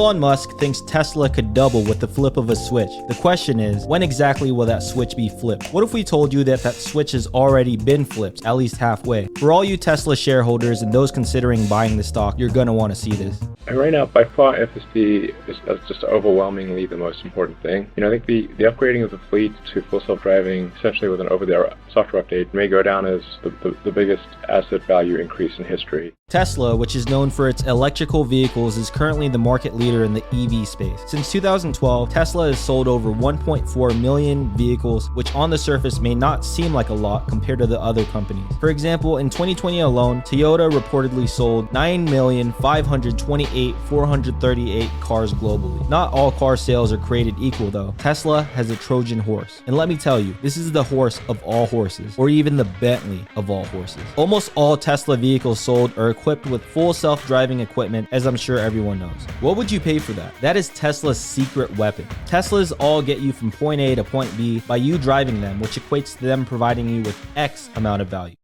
Elon Musk thinks Tesla could double with the flip of a switch. The question is, when exactly will that switch be flipped? What if we told you that that switch has already been flipped, at least halfway? For all you Tesla shareholders and those considering buying the stock, you're gonna want to see this. And right now, by far, FSD is just overwhelmingly the most important thing. I think the upgrading of the fleet to full self-driving, essentially with an over-the-air software update, may go down as the biggest asset value increase in history. Tesla, which is known for its electrical vehicles, is currently the market leader in the EV space. Since 2012, Tesla has sold over 1.4 million vehicles, which on the surface may not seem like a lot compared to the other companies. For example, in 2020 alone, Toyota reportedly sold 9,528,438 cars globally. Not all car sales are created equal though. Tesla has a Trojan Horse. And let me tell you, this is the horse of all horses, or even the Bentley of all horses. Almost all Tesla vehicles sold are equipped with full self-driving equipment, as I'm sure everyone knows. What would you pay for that? That is Tesla's secret weapon. Teslas all get you from point A to point B by you driving them, which equates to them providing you with X amount of value.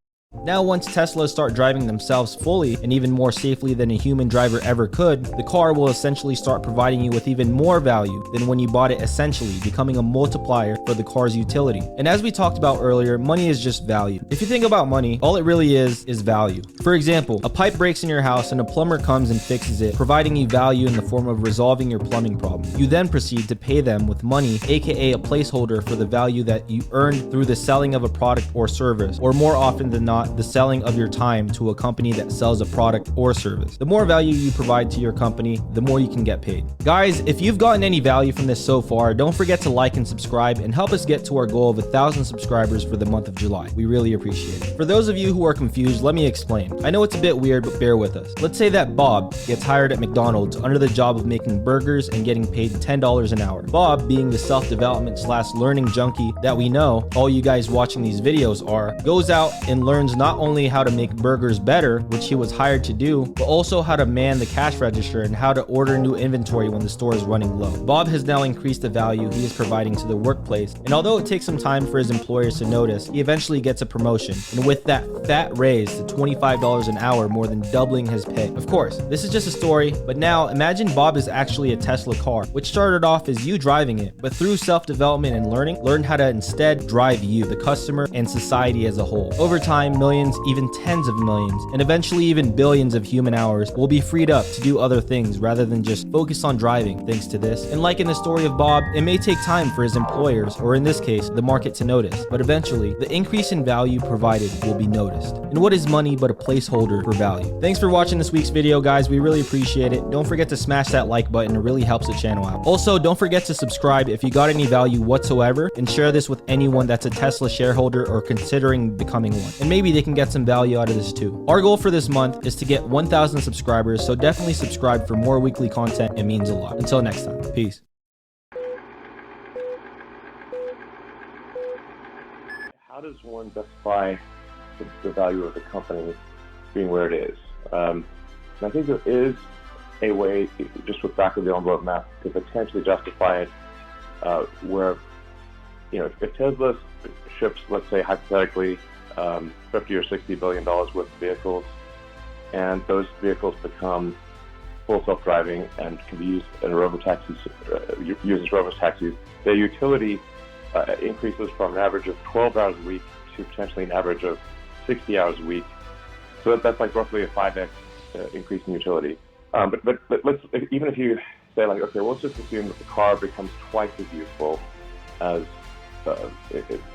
Now, once Teslas start driving themselves fully and even more safely than a human driver ever could, the car will essentially start providing you with even more value than when you bought it, essentially becoming a multiplier for the car's utility. And as we talked about earlier, money is just value. If you think about money, all it really is value. For example, a pipe breaks in your house and a plumber comes and fixes it, providing you value in the form of resolving your plumbing problem. You then proceed to pay them with money, aka a placeholder for the value that you earned through the selling of a product or service, or more often than not, the selling of your time to a company that sells a product or service. The more value you provide to your company, the more you can get paid. Guys, if you've gotten any value from this so far, don't forget to like and subscribe and help us get to our goal of 1,000 subscribers for the month of July. We really appreciate it. For those of you who are confused, let me explain. I know it's a bit weird, but bear with us. Let's say that Bob gets hired at McDonald's under the job of making burgers and getting paid $10 an hour. Bob, being the self-development / learning junkie that we know all you guys watching these videos are, goes out and learns not only how to make burgers better, which he was hired to do, but also how to man the cash register and how to order new inventory when the store is running low. Bob has now increased the value he is providing to the workplace, and although it takes some time for his employers to notice, he eventually gets a promotion, and with that fat raise to $25 an hour, more than doubling his pay. Of course, this is just a story, but now imagine Bob is actually a Tesla car, which started off as you driving it, but through self-development and learning, learned how to instead drive you, the customer, and society as a whole. Over time, millions, even tens of millions, and eventually even billions of human hours will be freed up to do other things rather than just focus on driving thanks to this. And like in the story of Bob, it may take time for his employers, or in this case, the market to notice, but eventually the increase in value provided will be noticed. And what is money but a placeholder for value? Thanks for watching this week's video, guys. We really appreciate it. Don't forget to smash that like button. It really helps the channel out. Also, don't forget to subscribe if you got any value whatsoever, and share this with anyone that's a Tesla shareholder or considering becoming one. And maybe they can get some value out of this too. Our goal for this month is to get 1,000 subscribers, so definitely subscribe for more weekly content. It means a lot. Until next time, peace. How does one justify the value of the company being where it is? And I think there is a way, just with back of the envelope math, to potentially justify it where, if Tesla ships, let's say hypothetically, 50 or 60 billion dollars worth of vehicles, and those vehicles become full self-driving and can be used in robotaxis, uses robotaxis, their utility increases from an average of 12 hours a week to potentially an average of 60 hours a week. So that's like roughly a 5x increase in utility. But let's, even if you say like, okay, well, let's just assume that the car becomes twice as useful as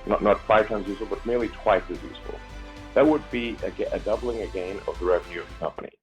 not 5 times useful, but merely twice as useful. That would be a doubling again of the revenue of the company.